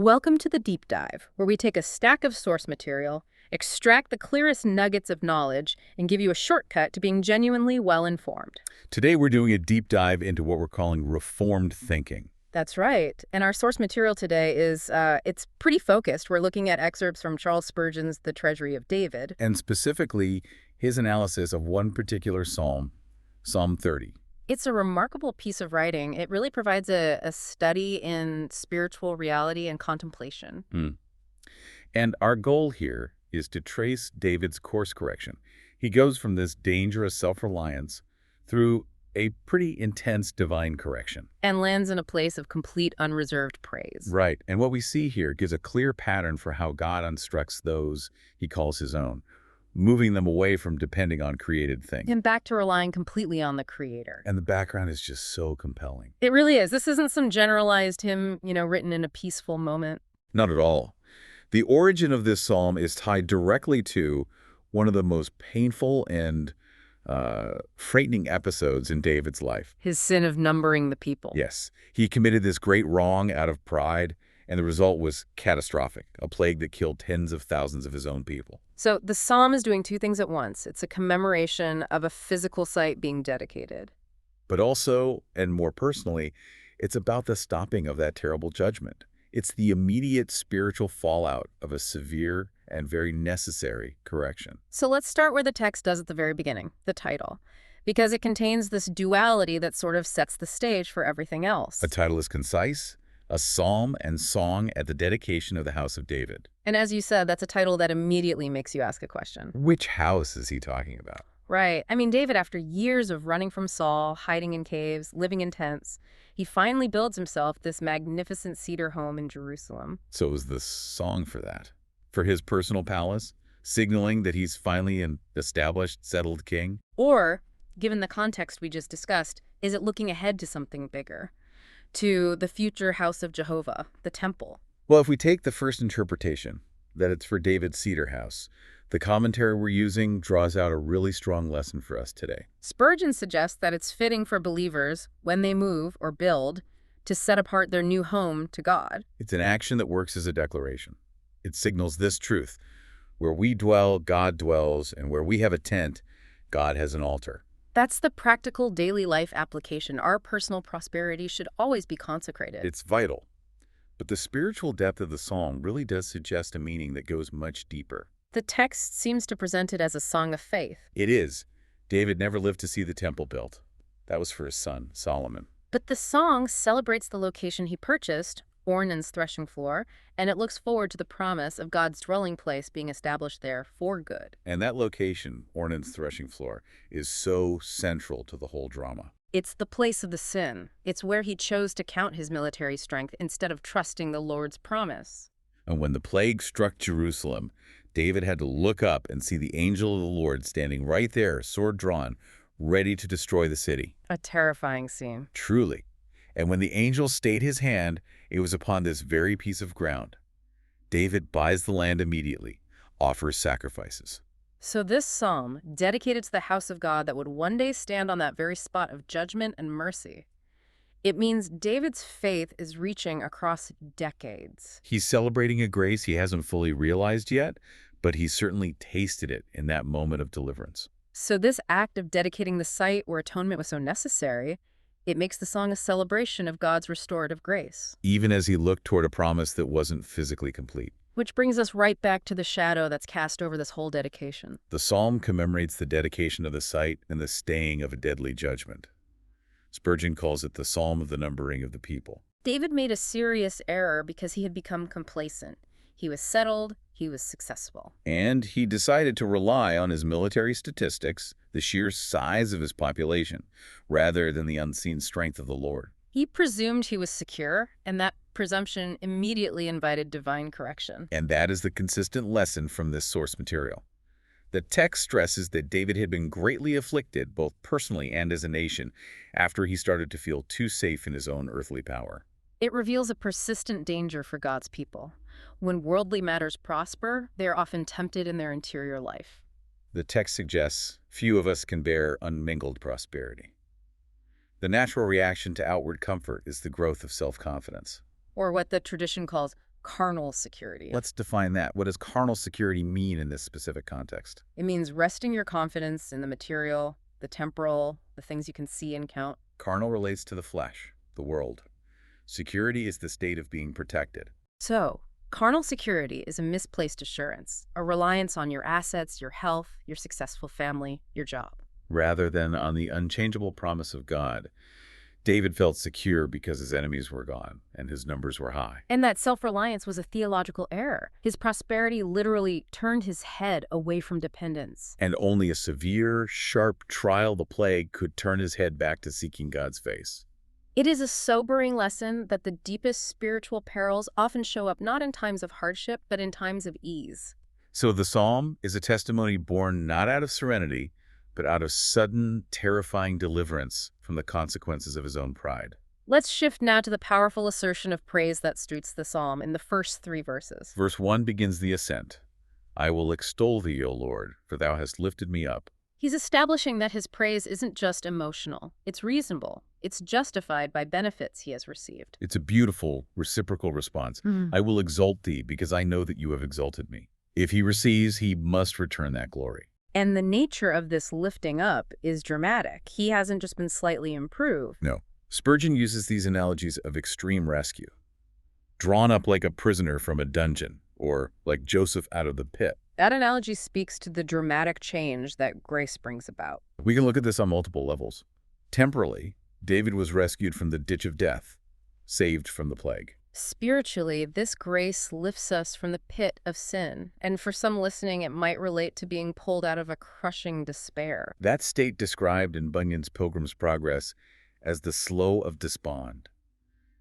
Welcome to the Deep Dive, where we take a stack of source material, extract the clearest nuggets of knowledge, and give you a shortcut to being genuinely well-informed. Today we're doing a deep dive into what we're calling reformed thinking. That's right. And our source material today is, it's pretty focused. We're looking at excerpts from Charles Spurgeon's The Treasury of David. And specifically, his analysis of one particular psalm, Psalm 30. It's a remarkable piece of writing. It really provides a study in spiritual reality and contemplation. And our goal here is to trace David's course correction. He goes from this dangerous self-reliance through a pretty intense divine correction. And lands in a place of complete unreserved praise. Right. And what we see here gives a clear pattern for how God instructs those he calls his own, moving them away from depending on created things. And back to relying completely on the Creator. And the background is just so compelling. It really is. This isn't some generalized hymn, written in a peaceful moment. Not at all. The origin of this psalm is tied directly to one of the most painful and frightening episodes in David's life. His sin of numbering the people. Yes, he committed this great wrong out of pride, and the result was catastrophic, a plague that killed tens of thousands of his own people. So the psalm is doing two things at once. It's a commemoration of a physical site being dedicated. But also, and more personally, it's about the stopping of that terrible judgment. It's the immediate spiritual fallout of a severe and very necessary correction. So let's start where the text does at the very beginning, the title, because it contains this duality that sort of sets the stage for everything else. A title is concise, a psalm and song at the dedication of the house of David. And as you said, that's a title that immediately makes you ask a question. Which house is he talking about? Right. I mean, David, after years of running from Saul, hiding in caves, living in tents, he finally builds himself this magnificent cedar home in Jerusalem. So it was the song for that. For his personal palace, signaling that he's finally an established, settled king? Or, given the context we just discussed, is it looking ahead to something bigger? To the future house of Jehovah, the temple? Well, if we take the first interpretation, that it's for David's cedar house, the commentary we're using draws out a really strong lesson for us today. Spurgeon suggests that it's fitting for believers, when they move or build, to set apart their new home to God. It's an action that works as a declaration. It signals this truth: where we dwell, God dwells, and where we have a tent, God has an altar. That's the practical daily life application. Our personal prosperity should always be consecrated. It's vital. But the spiritual depth of the psalm really does suggest a meaning that goes much deeper. The text seems to present it as a song of faith. It is. David never lived to see the temple built. That was for his son, Solomon. But the song celebrates the location he purchased, Ornan's threshing floor, and it looks forward to the promise of God's dwelling place being established there for good. And that location, Ornan's threshing floor, is so central to the whole drama. It's the place of the sin. It's where he chose to count his military strength instead of trusting the Lord's promise. And when the plague struck Jerusalem, David had to look up and see the angel of the Lord standing right there, sword drawn, ready to destroy the city. A terrifying scene. Truly. And when the angel stayed his hand, it was upon this very piece of ground. David buys the land immediately, offers sacrifices. So this psalm, dedicated to the house of God that would one day stand on that very spot of judgment and mercy, it means David's faith is reaching across decades. He's celebrating a grace he hasn't fully realized yet, but he's certainly tasted it in that moment of deliverance. So this act of dedicating the site where atonement was so necessary, it makes the song a celebration of God's restorative grace. Even as he looked toward a promise that wasn't physically complete. Which brings us right back to the shadow that's cast over this whole dedication. The psalm commemorates the dedication of the site and the staying of a deadly judgment. Spurgeon calls it the psalm of the numbering of the people. David made a serious error because he had become complacent. He was settled, he was successful. And he decided to rely on his military statistics, the sheer size of his population, rather than the unseen strength of the Lord. He presumed he was secure, and that presumption immediately invited divine correction. And that is the consistent lesson from this source material. The text stresses that David had been greatly afflicted, both personally and as a nation, after he started to feel too safe in his own earthly power. It reveals a persistent danger for God's people. When worldly matters prosper, they are often tempted in their interior life. The text suggests few of us can bear unmingled prosperity. The natural reaction to outward comfort is the growth of self-confidence. Or what the tradition calls carnal security. Let's define that. What does carnal security mean in this specific context? It means resting your confidence in the material, the temporal, the things you can see and count. Carnal relates to the flesh, the world. Security is the state of being protected. So, carnal security is a misplaced assurance, a reliance on your assets, your health, your successful family, your job. Rather than on the unchangeable promise of God, David felt secure because his enemies were gone and his numbers were high. And that self-reliance was a theological error. His prosperity literally turned his head away from dependence. And only a severe, sharp trial, the plague, could turn his head back to seeking God's face. It is a sobering lesson that the deepest spiritual perils often show up not in times of hardship, but in times of ease. So the psalm is a testimony born not out of serenity, but out of sudden, terrifying deliverance from the consequences of his own pride. Let's shift now to the powerful assertion of praise that streets the psalm in the first 3 verses. Verse 1 begins the ascent. I will extol thee, O Lord, for thou hast lifted me up. He's establishing that his praise isn't just emotional. It's reasonable. It's justified by benefits he has received. It's a beautiful, reciprocal response. I will exalt thee because I know that you have exalted me. If he receives, he must return that glory. And the nature of this lifting up is dramatic. He hasn't just been slightly improved. No. Spurgeon uses these analogies of extreme rescue. Drawn up like a prisoner from a dungeon, or like Joseph out of the pit. That analogy speaks to the dramatic change that grace brings about. We can look at this on multiple levels. Temporally, David was rescued from the ditch of death, saved from the plague. Spiritually, this grace lifts us from the pit of sin, and for some listening, it might relate to being pulled out of a crushing despair. That state described in Bunyan's Pilgrim's Progress as the slough of despond,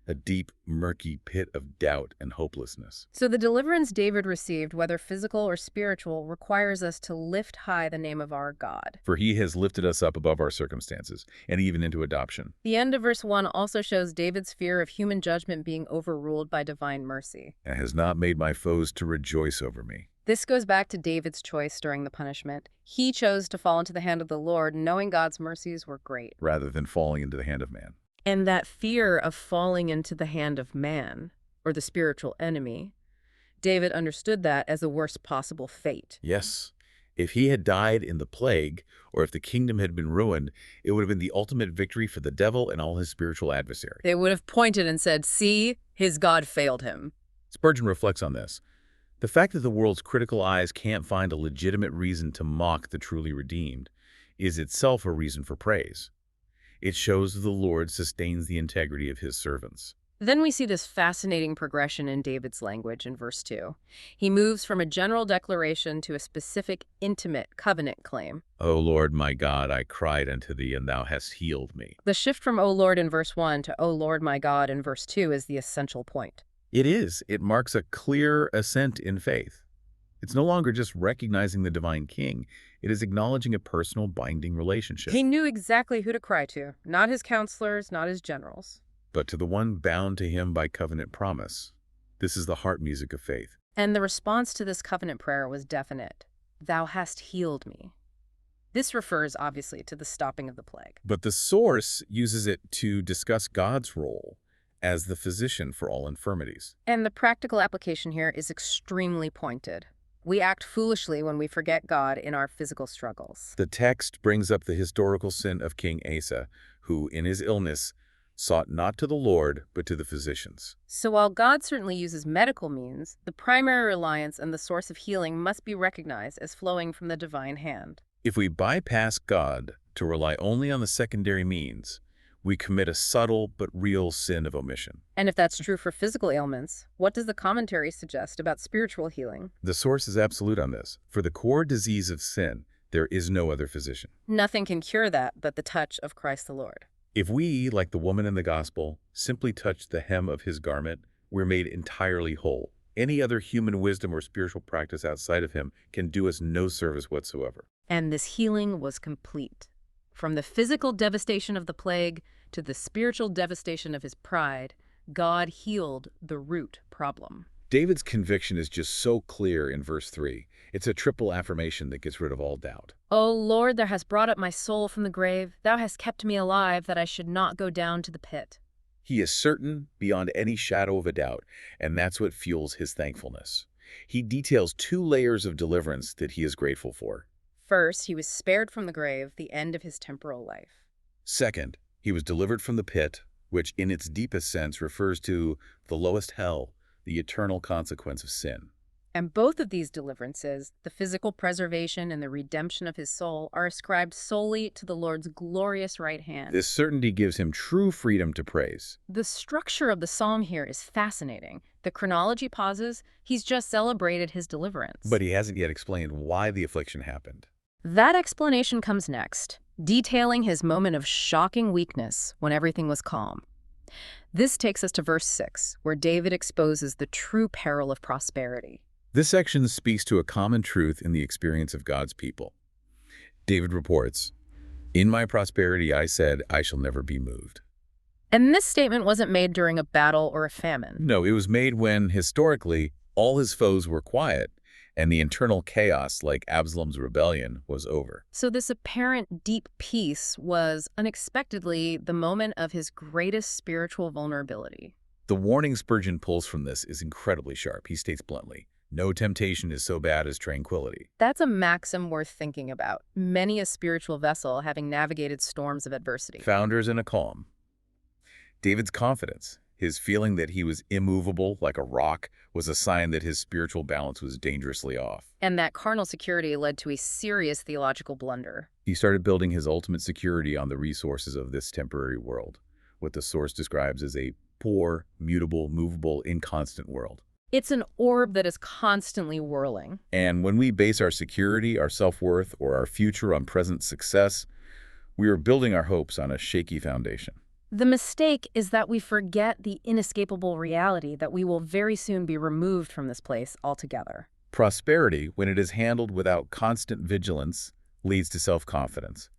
a deep, murky pit of doubt and hopelessness. So the deliverance David received, whether physical or spiritual, requires us to lift high the name of our God. For he has lifted us up above our circumstances, and even into adoption. The end of verse 1 also shows David's fear of human judgment being overruled by divine mercy. And has not made my foes to rejoice over me. This goes back to David's choice during the punishment. He chose to fall into the hand of the Lord, knowing God's mercies were great. Rather than falling into the hand of man. And that fear of falling into the hand of man, or the spiritual enemy, David understood that as the worst possible fate. Yes. If he had died in the plague, or if the kingdom had been ruined, it would have been the ultimate victory for the devil and all his spiritual adversaries. They would have pointed and said, "See, his God failed him." Spurgeon reflects on this. The fact that the world's critical eyes can't find a legitimate reason to mock the truly redeemed is itself a reason for praise. It shows that the Lord sustains the integrity of his servants. Then we see this fascinating progression in David's language in verse 2. He moves from a general declaration to a specific, intimate covenant claim. O Lord my God, I cried unto thee, and thou hast healed me. The shift from O Lord in verse 1 to O Lord my God in verse 2 is the essential point. It is. It marks a clear ascent in faith. It's no longer just recognizing the divine king. It is acknowledging a personal binding relationship. He knew exactly who to cry to, not his counselors, not his generals. But to the one bound to him by covenant promise. This is the heart music of faith. And the response to this covenant prayer was definite. Thou hast healed me. This refers, obviously, to the stopping of the plague. But the source uses it to discuss God's role as the physician for all infirmities. And the practical application here is extremely pointed. We act foolishly when we forget God in our physical struggles. The text brings up the historical sin of King Asa, who, in his illness, sought not to the Lord, but to the physicians. So while God certainly uses medical means, the primary reliance and the source of healing must be recognized as flowing from the divine hand. If we bypass God to rely only on the secondary means, we commit a subtle but real sin of omission. And if that's true for physical ailments, what does the commentary suggest about spiritual healing? The source is absolute on this. For the core disease of sin, there is no other physician. Nothing can cure that but the touch of Christ the Lord. If we, like the woman in the gospel, simply touch the hem of his garment, we're made entirely whole. Any other human wisdom or spiritual practice outside of him can do us no service whatsoever. And this healing was complete. From the physical devastation of the plague to the spiritual devastation of his pride, God healed the root problem. David's conviction is just so clear in verse 3. It's a triple affirmation that gets rid of all doubt. O Lord, thou hast brought up my soul from the grave. Thou hast kept me alive, that I should not go down to the pit. He is certain beyond any shadow of a doubt, and that's what fuels his thankfulness. He details two layers of deliverance that he is grateful for. First, he was spared from the grave, the end of his temporal life. Second, he was delivered from the pit, which in its deepest sense refers to the lowest hell, the eternal consequence of sin. And both of these deliverances, the physical preservation and the redemption of his soul, are ascribed solely to the Lord's glorious right hand. This certainty gives him true freedom to praise. The structure of the psalm here is fascinating. The chronology pauses, he's just celebrated his deliverance. But he hasn't yet explained why the affliction happened. That explanation comes next, detailing his moment of shocking weakness when everything was calm. This takes us to verse 6, where David exposes the true peril of prosperity. This section speaks to a common truth in the experience of God's people. David reports, "In my prosperity I said, I shall never be moved." And this statement wasn't made during a battle or a famine. No, it was made when, historically, all his foes were quiet, and the internal chaos, like Absalom's rebellion, was over. So this apparent deep peace was unexpectedly the moment of his greatest spiritual vulnerability. The warning Spurgeon pulls from this is incredibly sharp. He states bluntly, "No temptation is so bad as tranquility." That's a maxim worth thinking about. Many a spiritual vessel having navigated storms of adversity. Founders in a calm. David's confidence, his feeling that he was immovable like a rock, was a sign that his spiritual balance was dangerously off. And that carnal security led to a serious theological blunder. He started building his ultimate security on the resources of this temporary world, what the source describes as a poor, mutable, movable, inconstant world. It's an orb that is constantly whirling. And when we base our security, our self-worth, or our future on present success, we are building our hopes on a shaky foundation. The mistake is that we forget the inescapable reality that we will very soon be removed from this place altogether. Prosperity, when it is handled without constant vigilance, leads to self-confidence.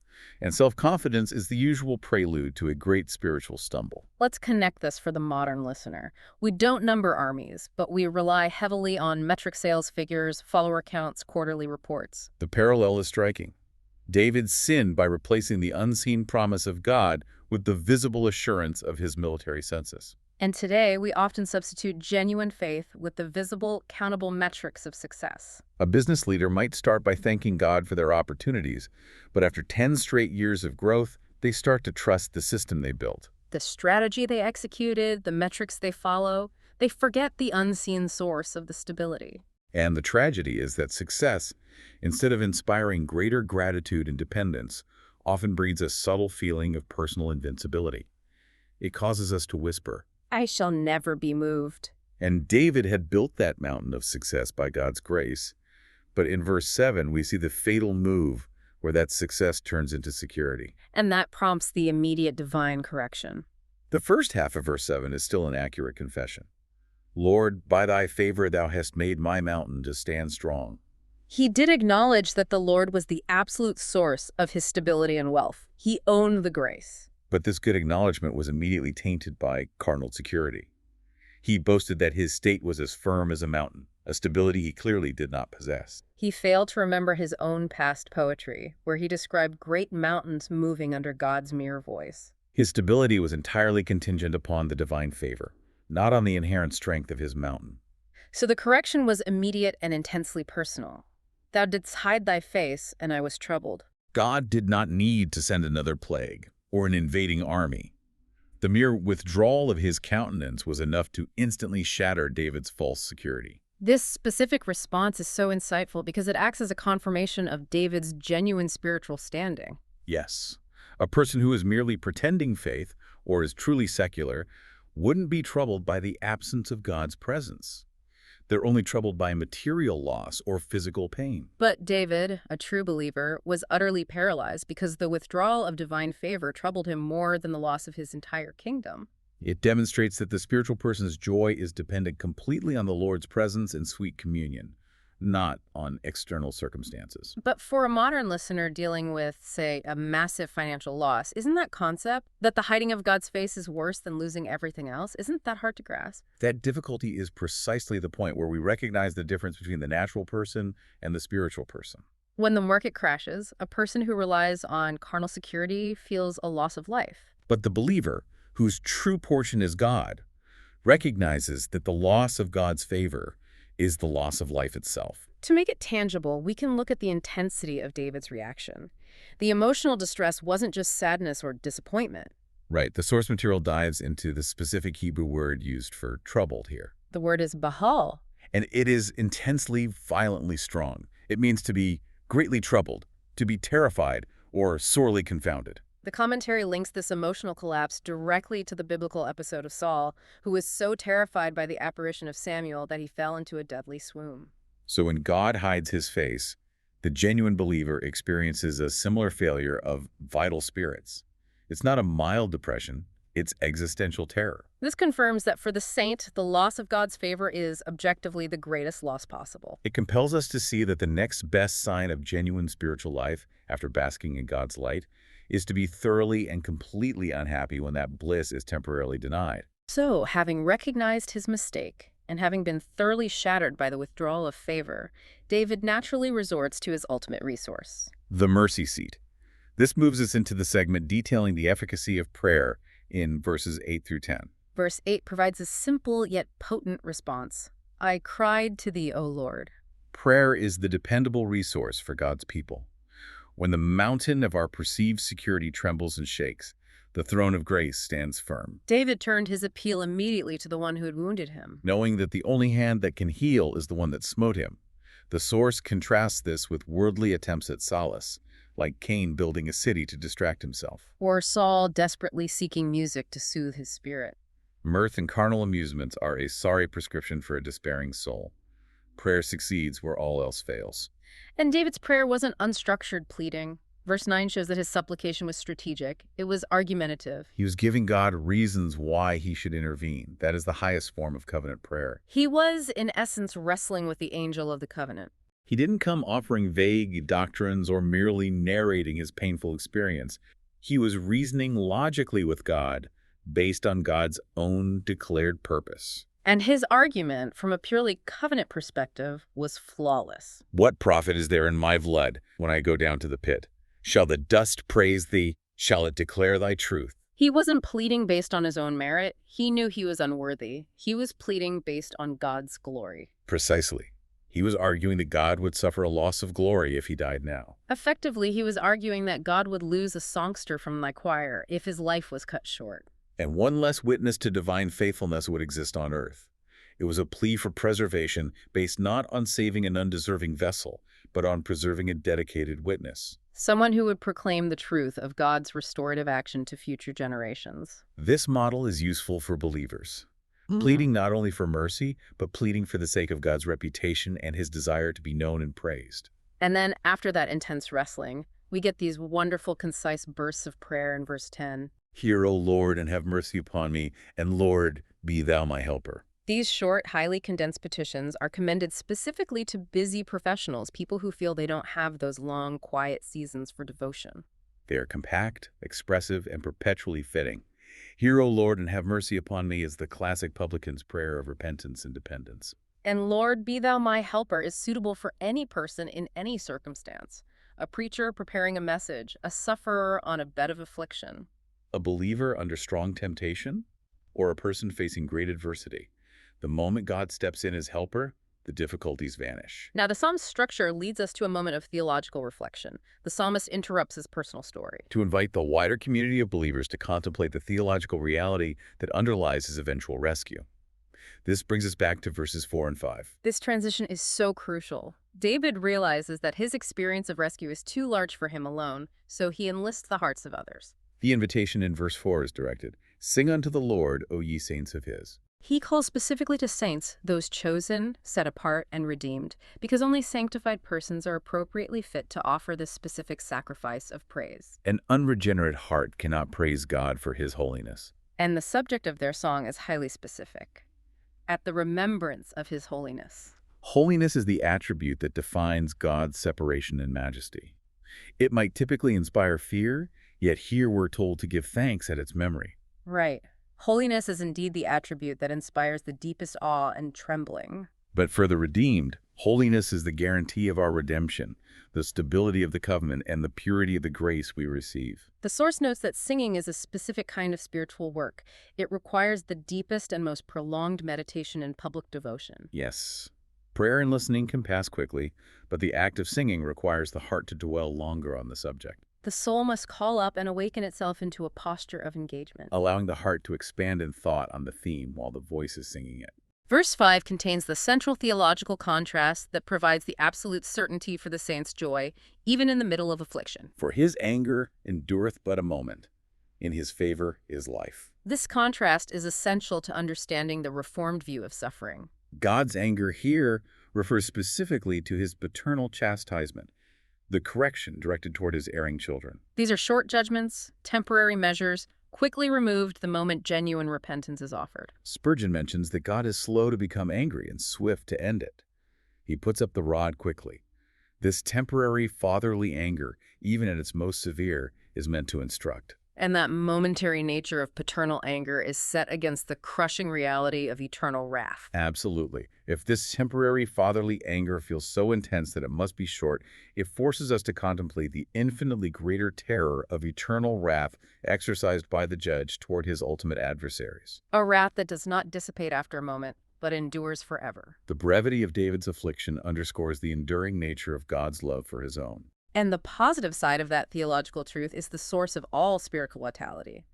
And self-confidence is the usual prelude to a great spiritual stumble. Let's connect this for the modern listener. We don't number armies, but we rely heavily on metric sales figures, follower counts, quarterly reports. The parallel is striking. David sinned by replacing the unseen promise of God with the visible assurance of his military census. And today, we often substitute genuine faith with the visible, countable metrics of success. A business leader might start by thanking God for their opportunities, but after 10 straight years of growth, they start to trust the system they built. The strategy they executed, the metrics they follow, they forget the unseen source of the stability. And the tragedy is that success, instead of inspiring greater gratitude and dependence, often breeds a subtle feeling of personal invincibility. It causes us to whisper, I shall never be moved. And David had built that mountain of success by God's grace. But in verse 7, we see the fatal move where that success turns into security. And that prompts the immediate divine correction. The first half of verse 7 is still an accurate confession. Lord, by thy favor thou hast made my mountain to stand strong. He did acknowledge that the Lord was the absolute source of his stability and wealth. He owned the grace. But this good acknowledgement was immediately tainted by carnal security. He boasted that his state was as firm as a mountain, a stability he clearly did not possess. He failed to remember his own past poetry, where he described great mountains moving under God's mere voice. His stability was entirely contingent upon the divine favor, not on the inherent strength of his mountain. So the correction was immediate and intensely personal. Thou didst hide thy face, and I was troubled. God did not need to send another plague or an invading army. The mere withdrawal of his countenance was enough to instantly shatter David's false security. This specific response is so insightful because it acts as a confirmation of David's genuine spiritual standing. Yes, a person who is merely pretending faith or is truly secular wouldn't be troubled by the absence of God's presence. They're only troubled by material loss or physical pain. But David, a true believer, was utterly paralyzed because the withdrawal of divine favor troubled him more than the loss of his entire kingdom. It demonstrates that the spiritual person's joy is dependent completely on the Lord's presence and sweet communion, not on external circumstances. But for a modern listener dealing with, say, a massive financial loss, isn't that concept that the hiding of God's face is worse than losing everything else? Isn't that hard to grasp? That difficulty is precisely the point where we recognize the difference between the natural person and the spiritual person. When the market crashes, a person who relies on carnal security feels a loss of life. But the believer, whose true portion is God, recognizes that the loss of God's favor is the loss of life itself. To make it tangible, we can look at the intensity of David's reaction. The emotional distress wasn't just sadness or disappointment. Right, the source material dives into the specific Hebrew word used for troubled here. The word is bahal. And it is intensely, violently strong. It means to be greatly troubled, to be terrified, or sorely confounded. The commentary links this emotional collapse directly to the biblical episode of Saul, who was so terrified by the apparition of Samuel that he fell into a deadly swoon. So when God hides his face, the genuine believer experiences a similar failure of vital spirits. It's not a mild depression, it's existential terror. This confirms that for the saint, the loss of God's favor is objectively the greatest loss possible. It compels us to see that the next best sign of genuine spiritual life, after basking in God's light, is to be thoroughly and completely unhappy when that bliss is temporarily denied. So, having recognized his mistake, and having been thoroughly shattered by the withdrawal of favor, David naturally resorts to his ultimate resource. The mercy seat. This moves us into the segment detailing the efficacy of prayer in verses 8 through 10. Verse 8 provides a simple yet potent response. I cried to thee, O Lord. Prayer is the dependable resource for God's people. When the mountain of our perceived security trembles and shakes, the throne of grace stands firm. David turned his appeal immediately to the one who had wounded him. Knowing that the only hand that can heal is the one that smote him. The source contrasts this with worldly attempts at solace, like Cain building a city to distract himself. Or Saul desperately seeking music to soothe his spirit. Mirth and carnal amusements are a sorry prescription for a despairing soul. Prayer succeeds where all else fails. And David's prayer wasn't unstructured pleading. Verse 9 shows that his supplication was strategic. It was argumentative. He was giving God reasons why he should intervene. That is the highest form of covenant prayer. He was, in essence, wrestling with the angel of the covenant. He didn't come offering vague doctrines or merely narrating his painful experience. He was reasoning logically with God based on God's own declared purpose. And his argument, from a purely covenant perspective, was flawless. What profit is there in my blood when I go down to the pit? Shall the dust praise thee? Shall it declare thy truth? He wasn't pleading based on his own merit. He knew he was unworthy. He was pleading based on God's glory. Precisely. He was arguing that God would suffer a loss of glory if he died now. Effectively, he was arguing that God would lose a songster from thy choir if his life was cut short. And one less witness to divine faithfulness would exist on earth. It was a plea for preservation based not on saving an undeserving vessel, but on preserving a dedicated witness. Someone who would proclaim the truth of God's restorative action to future generations. This model is useful for believers, pleading not only for mercy, but pleading for the sake of God's reputation and his desire to be known and praised. And then, after that intense wrestling, we get these wonderful, concise bursts of prayer in verse 10. Hear, O Lord, and have mercy upon me, and Lord, be thou my helper. These short, highly condensed petitions are commended specifically to busy professionals, people who feel they don't have those long, quiet seasons for devotion. They are compact, expressive, and perpetually fitting. Hear, O Lord, and have mercy upon me is the classic publican's prayer of repentance and dependence. And Lord, be thou my helper is suitable for any person in any circumstance. A preacher preparing a message, a sufferer on a bed of affliction. A believer under strong temptation, or a person facing great adversity. The moment God steps in as helper, the difficulties vanish. Now, the psalm's structure leads us to a moment of theological reflection. The psalmist interrupts his personal story To invite the wider community of believers to contemplate the theological reality that underlies his eventual rescue. This brings us back to verses 4 and 5. This transition is so crucial. David realizes that his experience of rescue is too large for him alone, so he enlists the hearts of others. The invitation in verse 4 is directed, Sing unto the Lord, O ye saints of his. He calls specifically to saints, those chosen, set apart, and redeemed, because only sanctified persons are appropriately fit to offer this specific sacrifice of praise. An unregenerate heart cannot praise God for his holiness. And the subject of their song is highly specific. At the remembrance of his holiness. Holiness is the attribute that defines God's separation and majesty. It might typically inspire fear, yet here we're told to give thanks at its memory. Right. Holiness is indeed the attribute that inspires the deepest awe and trembling. But for the redeemed, Holiness is the guarantee of our redemption, the stability of the covenant, and the purity of the grace we receive. The source notes that singing is a specific kind of spiritual work. It requires the deepest and most prolonged meditation and public devotion. Yes, prayer and listening can pass quickly, but the act of singing requires the heart to dwell longer on the subject, The soul must call up and awaken itself into a posture of engagement. allowing the heart to expand in thought on the theme while the voice is singing it. Verse 5 contains the central theological contrast that provides the absolute certainty for the saint's joy, even in the middle of affliction. For his anger endureth but a moment. In his favor is life. This contrast is essential to understanding the Reformed view of suffering. God's anger here refers specifically to his paternal chastisement, the correction directed toward his erring children. These are short judgments, temporary measures, quickly removed the moment genuine repentance is offered. Spurgeon mentions that God is slow to become angry and swift to end it. He puts up the rod quickly. This temporary fatherly anger, even at its most severe, is meant to instruct. And that momentary nature of paternal anger is set against the crushing reality of eternal wrath. Absolutely. If this temporary fatherly anger feels so intense that it must be short, it forces us to contemplate the infinitely greater terror of eternal wrath exercised by the judge toward his ultimate adversaries. A wrath that does not dissipate after a moment, but endures forever. The brevity of David's affliction underscores the enduring nature of God's love for his own. And the positive side of that theological truth is the source of all spiritual vitality.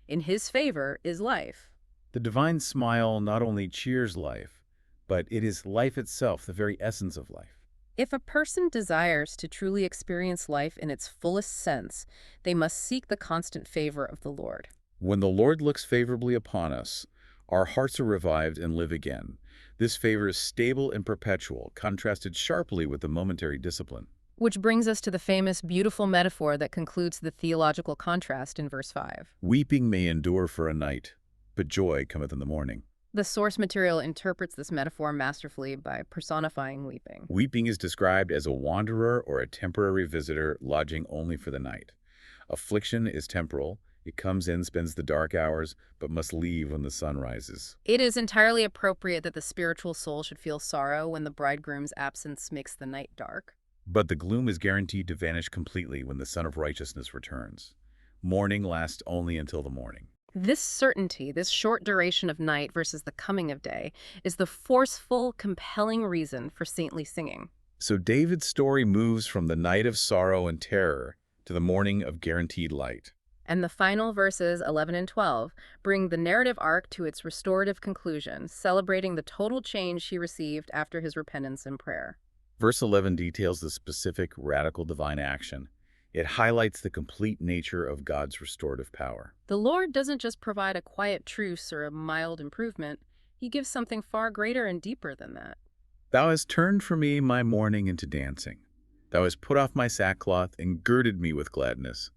In his favor is life. The divine smile not only cheers life, but it is life itself, the very essence of life. If a person desires to truly experience life in its fullest sense, they must seek the constant favor of the Lord. When the Lord looks favorably upon us, our hearts are revived and live again. This favor is stable and perpetual, contrasted sharply with the momentary discipline. Which brings us to the famous, beautiful metaphor that concludes the theological contrast in verse 5. Weeping may endure for a night, but joy cometh in the morning. The source material interprets this metaphor masterfully by personifying weeping. Weeping is described as a wanderer or a temporary visitor lodging only for the night. Affliction is temporal. It comes in, spends the dark hours, but must leave when the sun rises. It is entirely appropriate that the spiritual soul should feel sorrow when the bridegroom's absence makes the night dark. But the gloom is guaranteed to vanish completely when the Sun of Righteousness returns. Mourning lasts only until the morning. This certainty, this short duration of night versus the coming of day, is the forceful, compelling reason for saintly singing. So David's story moves from the night of sorrow and terror to the morning of guaranteed light. And the final verses, 11 and 12, bring the narrative arc to its restorative conclusion, celebrating the total change he received after his repentance and prayer. Verse 11 details the specific, radical divine action. It highlights the complete nature of God's restorative power. The Lord doesn't just provide a quiet truce or a mild improvement. He gives something far greater and deeper than that. Thou hast turned for me my mourning into dancing. Thou hast put off my sackcloth and girded me with gladness.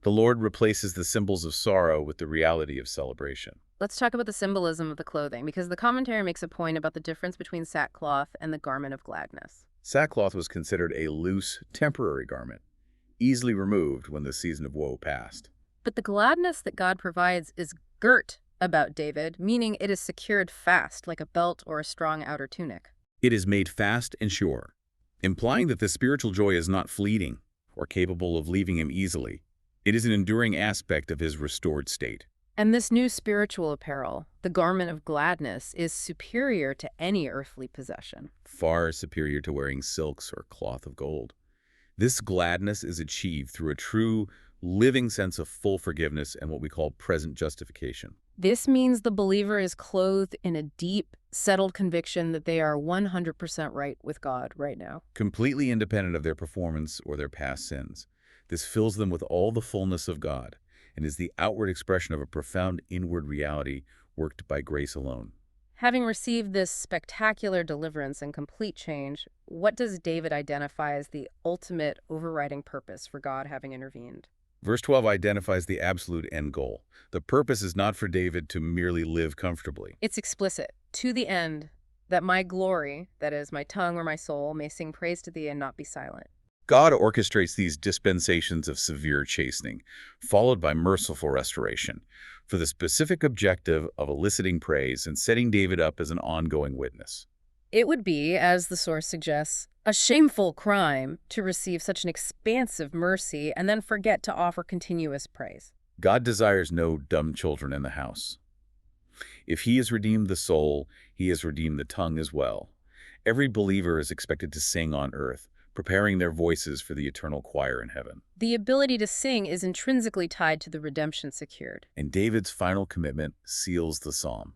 The Lord replaces the symbols of sorrow with the reality of celebration. Let's talk about the symbolism of the clothing, because the commentary makes a point about the difference between sackcloth and the garment of gladness. Sackcloth was considered a loose, temporary garment, easily removed when the season of woe passed. But the gladness that God provides is girt about David, meaning it is secured fast, like a belt or a strong outer tunic. It is made fast and sure, implying that the spiritual joy is not fleeting or capable of leaving him easily. It is an enduring aspect of his restored state. And this new spiritual apparel, the garment of gladness, is superior to any earthly possession. Far superior to wearing silks or cloth of gold. This gladness is achieved through a true, living sense of full forgiveness and what we call present justification. This means the believer is clothed in a deep, settled conviction that they are 100% right with God right now. Completely independent of their performance or their past sins. This fills them with all the fullness of God and is the outward expression of a profound inward reality worked by grace alone. Having received this spectacular deliverance and complete change, what does David identify as the ultimate overriding purpose for God having intervened? Verse 12 identifies the absolute end goal. The purpose is not for David to merely live comfortably. It's explicit, to the end, that my glory, that is, my tongue or my soul, may sing praise to thee and not be silent. God orchestrates these dispensations of severe chastening, followed by merciful restoration, for the specific objective of eliciting praise and setting David up as an ongoing witness. It would be, as the source suggests, a shameful crime to receive such an expansive mercy and then forget to offer continuous praise. God desires no dumb children in the house. If he has redeemed the soul, he has redeemed the tongue as well. Every believer is expected to sing on earth, preparing their voices for the eternal choir in heaven. The ability to sing is intrinsically tied to the redemption secured. And David's final commitment seals the psalm.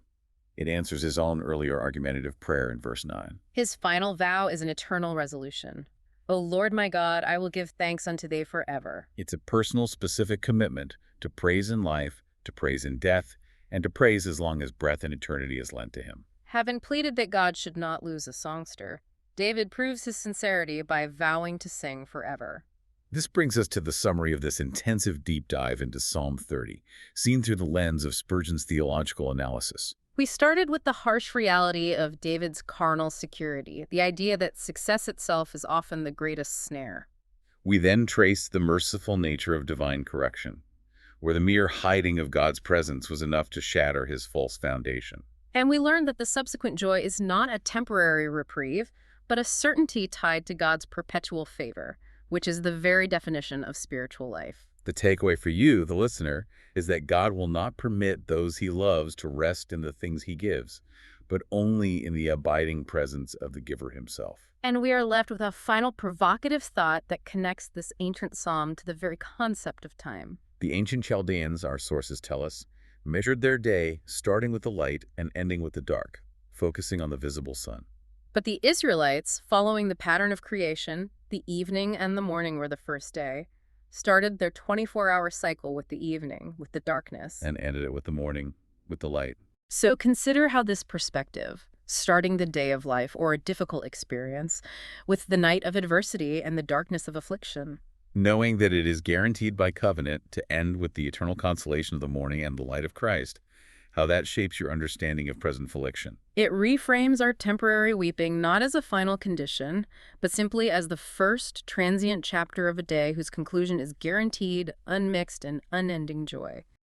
It answers his own earlier argumentative prayer in verse 9. His final vow is an eternal resolution. O Lord my God, I will give thanks unto thee forever. It's a personal, specific commitment to praise in life, to praise in death, and to praise as long as breath and eternity is lent to him. Having pleaded that God should not lose a songster, David proves his sincerity by vowing to sing forever. This brings us to the summary of this intensive deep dive into Psalm 30, seen through the lens of Spurgeon's theological analysis. We started with the harsh reality of David's carnal security, the idea that success itself is often the greatest snare. We then traced the merciful nature of divine correction, where the mere hiding of God's presence was enough to shatter his false foundation. And we learned that the subsequent joy is not a temporary reprieve, but a certainty tied to God's perpetual favor, which is the very definition of spiritual life. The takeaway for you, the listener, is that God will not permit those he loves to rest in the things he gives, but only in the abiding presence of the giver himself. And we are left with a final provocative thought that connects this ancient psalm to the very concept of time. The ancient Chaldeans, our sources tell us, measured their day starting with the light and ending with the dark, focusing on the visible sun. But the Israelites, following the pattern of creation, the evening and the morning were the first day, started their 24-hour cycle with the evening, with the darkness. And ended it with the morning, with the light. So consider how this perspective, starting the day of life or a difficult experience, with the night of adversity and the darkness of affliction, knowing that it is guaranteed by covenant to end with the eternal consolation of the morning and the light of Christ, how that shapes your understanding of present affliction. It reframes our temporary weeping not as a final condition, but simply as the first transient chapter of a day whose conclusion is guaranteed, unmixed, and unending joy.